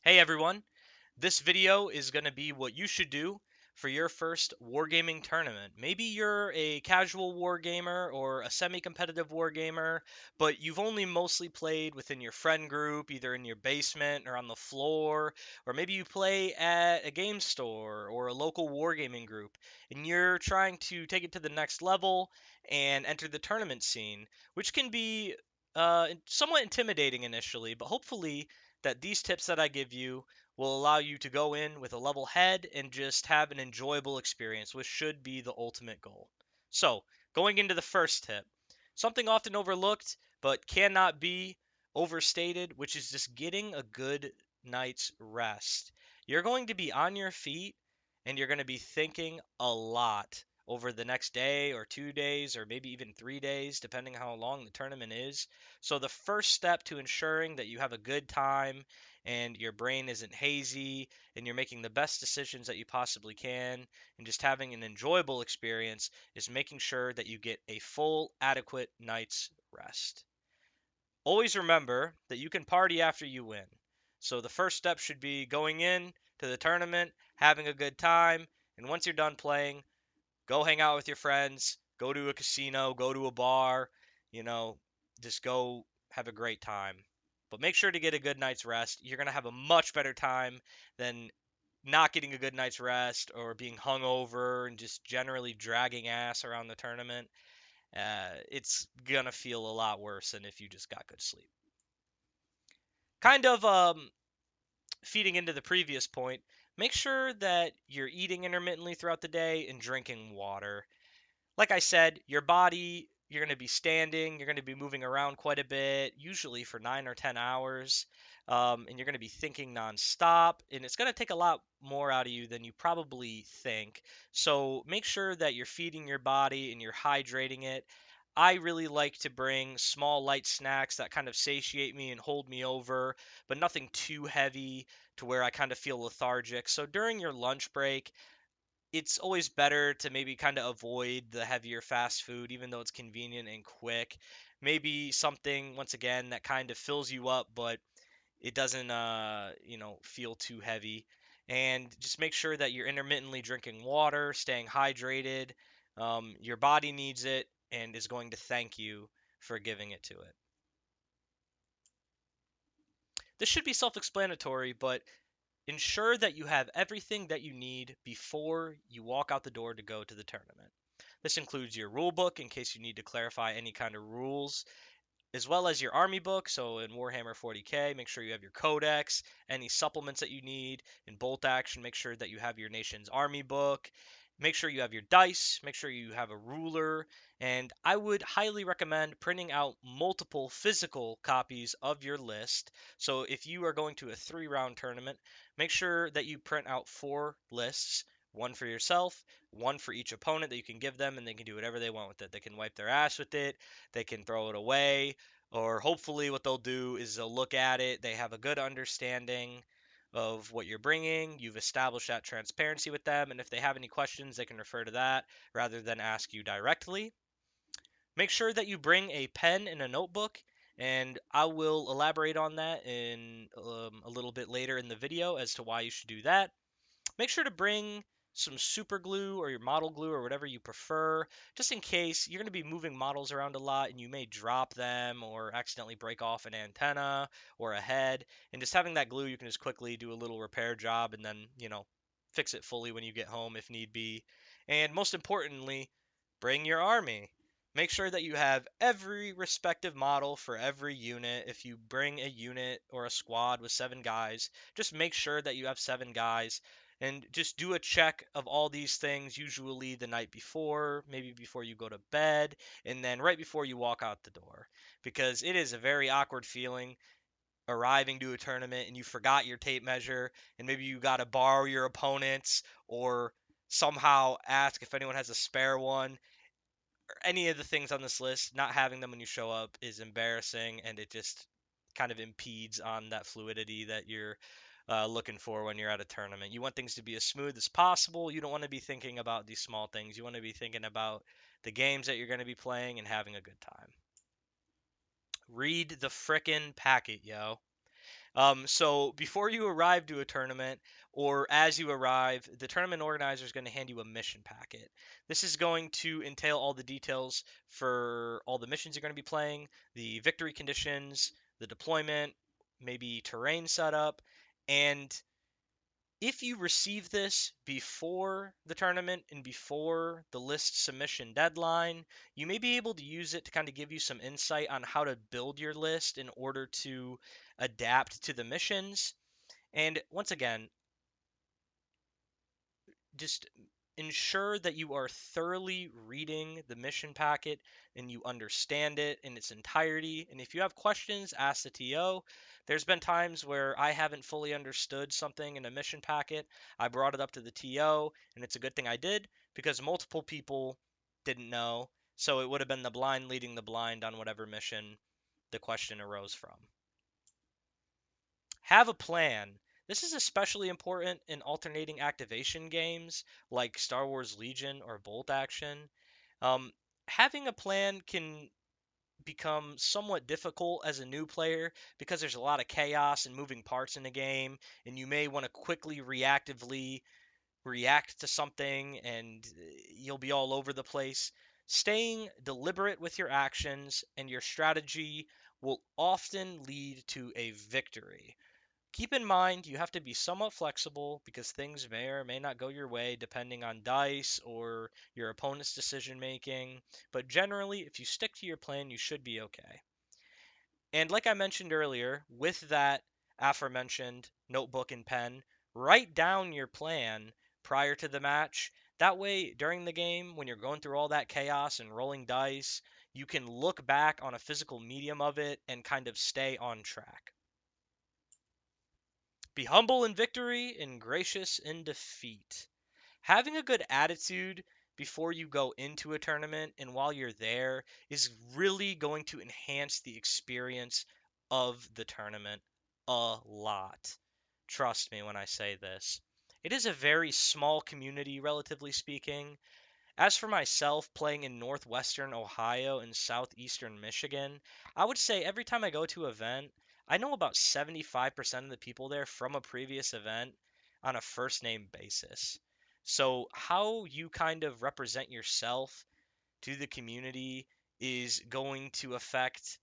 Hey everyone, this video is going to be what you should do for your first wargaming tournament. Maybe you're a casual wargamer or a semi-competitive wargamer, but you've only mostly played within your friend group, either in your basement or on the floor, or maybe you play at a game store or a local wargaming group, and you're trying to take it to the next level and enter the tournament scene, which can be somewhat intimidating initially, but hopefully that these tips that I give you will allow you to go in with a level head and just have an enjoyable experience, which should be the ultimate goal. So, going into the first tip, something often overlooked but cannot be overstated, which is just getting a good night's rest. You're going to be on your feet and you're going to be thinking a lot over the next day or 2 days or maybe even 3 days, depending how long the tournament is. So, the first step to ensuring that you have a good time and your brain isn't hazy and you're making the best decisions that you possibly can and just having an enjoyable experience is making sure that you get a full, adequate night's rest. Always remember that you can party after you win. So the first step should be going in to the tournament, having a good time, and once you're done playing, go hang out with your friends, go to a casino, go to a bar, you know, just go have a great time. But make sure to get a good night's rest. You're going to have a much better time than not getting a good night's rest or being hungover and just generally dragging ass around the tournament. It's going to feel a lot worse than if you just got good sleep. Kind of feeding into the previous point, make sure that you're eating intermittently throughout the day and drinking water. Like I said, your body, you're going to be standing, you're going to be moving around quite a bit, usually for 9 or 10 hours, and you're going to be thinking nonstop, and it's going to take a lot more out of you than you probably think. So make sure that you're feeding your body and you're hydrating it. I really like to bring small, light snacks that kind of satiate me and hold me over, but nothing too heavy to where I kind of feel lethargic. So during your lunch break, it's always better to maybe kind of avoid the heavier fast food, even though it's convenient and quick. Maybe something, once again, that kind of fills you up, but it doesn't, feel too heavy. And just make sure that you're intermittently drinking water, staying hydrated. Your body needs it and is going to thank you for giving it to it. This should be self explanatory, but ensure that you have everything that you need before you walk out the door to go to the tournament. This includes your rule book in case you need to clarify any kind of rules, as well as your army book. So in Warhammer 40K, make sure you have your codex, any supplements that you need. In Bolt Action, make sure that you have your nation's army book. Make sure you have your dice, make sure you have a ruler, and I would highly recommend printing out multiple physical copies of your list. So if you are going to a 3 round tournament, make sure that you print out 4 lists, one for yourself, one for each opponent that you can give them, and they can do whatever they want with it. They can wipe their ass with it, they can throw it away, or hopefully what they'll do is they'll look at it, they have a good understanding of what you're bringing. You've established that transparency with them, and if they have any questions, they can refer to that rather than ask you directly. Make sure that you bring a pen and a notebook, and I will elaborate on that in a little bit later in the video as to why you should do that. Make sure to bring some super glue or your model glue or whatever you prefer, just in case you're going to be moving models around a lot and you may drop them or accidentally break off an antenna or a head. And just having that glue, you can just quickly do a little repair job and then, fix it fully when you get home if need be. And most importantly, bring your army. Make sure that you have every respective model for every unit. If you bring a unit or a squad with 7 guys, just make sure that you have 7 guys and just do a check of all these things, usually the night before, maybe before you go to bed, and then right before you walk out the door. Because it is a very awkward feeling arriving to a tournament and you forgot your tape measure, and maybe you got to borrow your opponent's or somehow ask if anyone has a spare one. Or any of the things on this list, not having them when you show up is embarrassing, and it just kind of impedes on that fluidity that you're looking for when you're at a tournament. You want things to be as smooth as possible. You don't want to be thinking about these small things. You want to be thinking about the games that you're going to be playing and having a good time. Read the frickin' packet, yo. So before you arrive to a tournament, or as you arrive, the tournament organizer is going to hand you a mission packet. This is going to entail all the details for all the missions you're going to be playing, the victory conditions, the deployment, maybe terrain setup, and if you receive this before the tournament and before the list submission deadline, you may be able to use it to kind of give you some insight on how to build your list in order to adapt to the missions. And once again, just ensure that you are thoroughly reading the mission packet and you understand it in its entirety. And if you have questions, ask the TO. There's been times where I haven't fully understood something in a mission packet. I brought it up to the TO, and it's a good thing I did because multiple people didn't know. So it would have been the blind leading the blind on whatever mission the question arose from. Have a plan. This is especially important in alternating activation games like Star Wars Legion or Bolt Action. Um, Having a plan can become somewhat difficult as a new player because there's a lot of chaos and moving parts in the game, and you may want to quickly reactively react to something and you'll be all over the place. Staying deliberate with your actions and your strategy will often lead to a victory. Keep in mind you have to be somewhat flexible because things may or may not go your way depending on dice or your opponent's decision making, but generally, if you stick to your plan, you should be okay. And like I mentioned earlier, with that aforementioned notebook and pen, write down your plan prior to the match. That way, during the game, when you're going through all that chaos and rolling dice, you can look back on a physical medium of it and kind of stay on track. Be humble in victory and gracious in defeat. Having a good attitude before you go into a tournament and while you're there is really going to enhance the experience of the tournament a lot. Trust me when I say this. It is a very small community, relatively speaking, as for myself, playing in northwestern Ohio and southeastern Michigan, I would say every time I go to an event, I know about 75% of the people there from a previous event on a first name basis. So, how you kind of represent yourself to the community is going to affect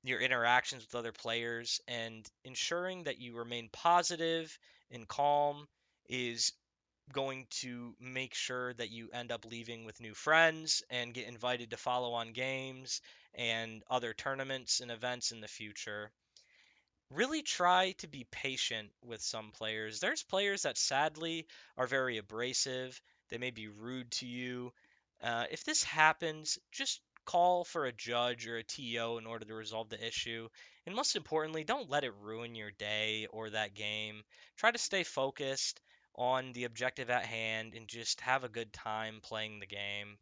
your interactions with other players, and ensuring that you remain positive and calm is going to make sure that you end up leaving with new friends and get invited to follow on games and other tournaments and events in the future. Really try to be patient with some players. There's players that sadly are very abrasive, they may be rude to you. If this happens, just call for a judge or a TO in order to resolve the issue. And most importantly, don't let it ruin your day or that game. Try to stay focused on the objective at hand and just have a good time playing the game.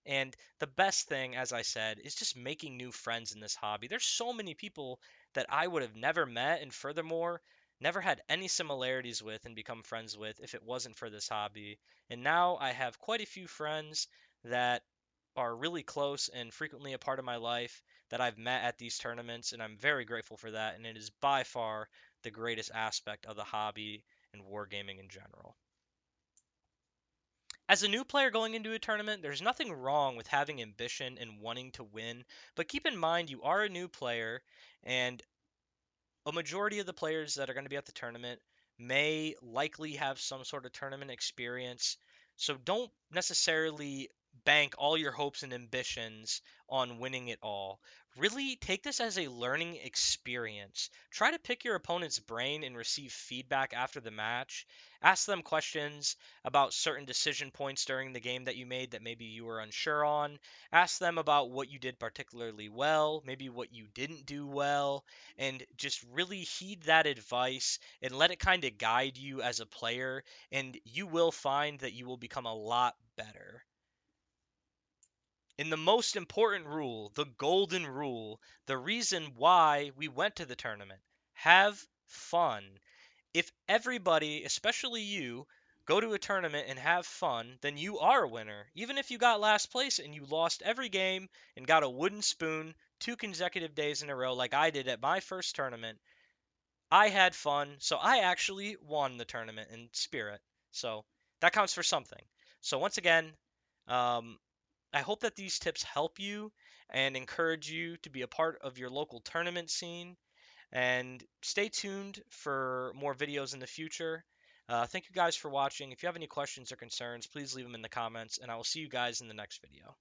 And the best thing, as I said, is just making new friends in this hobby. There's so many people that I would have never met, and furthermore, never had any similarities with and become friends with if it wasn't for this hobby. And now I have quite a few friends that are really close and frequently a part of my life that I've met at these tournaments, and I'm very grateful for that. And it is by far the greatest aspect of the hobby and wargaming in general. As a new player going into a tournament, there's nothing wrong with having ambition and wanting to win, but keep in mind you are a new player, and a majority of the players that are going to be at the tournament may likely have some sort of tournament experience. So don't necessarily bank all your hopes and ambitions on winning it all. Really take this as a learning experience. Try to pick your opponent's brain and receive feedback after the match. Ask them questions about certain decision points during the game that you made that maybe you were unsure on. Ask them about what you did particularly well, maybe what you didn't do well, and just really heed that advice and let it kind of guide you as a player, and you will find that you will become a lot better. And the most important rule, the golden rule, the reason why we went to the tournament: have fun. If everybody, especially you, go to a tournament and have fun, then you are a winner. Even if you got last place and you lost every game and got a wooden spoon 2 consecutive days in a row, like I did at my first tournament, I had fun, so I actually won the tournament in spirit. So that counts for something. So once again, um, I hope that these tips help you and encourage you to be a part of your local tournament scene. And stay tuned for more videos in the future. Thank you guys for watching. If you have any questions or concerns, please leave them in the comments, and I will see you guys in the next video.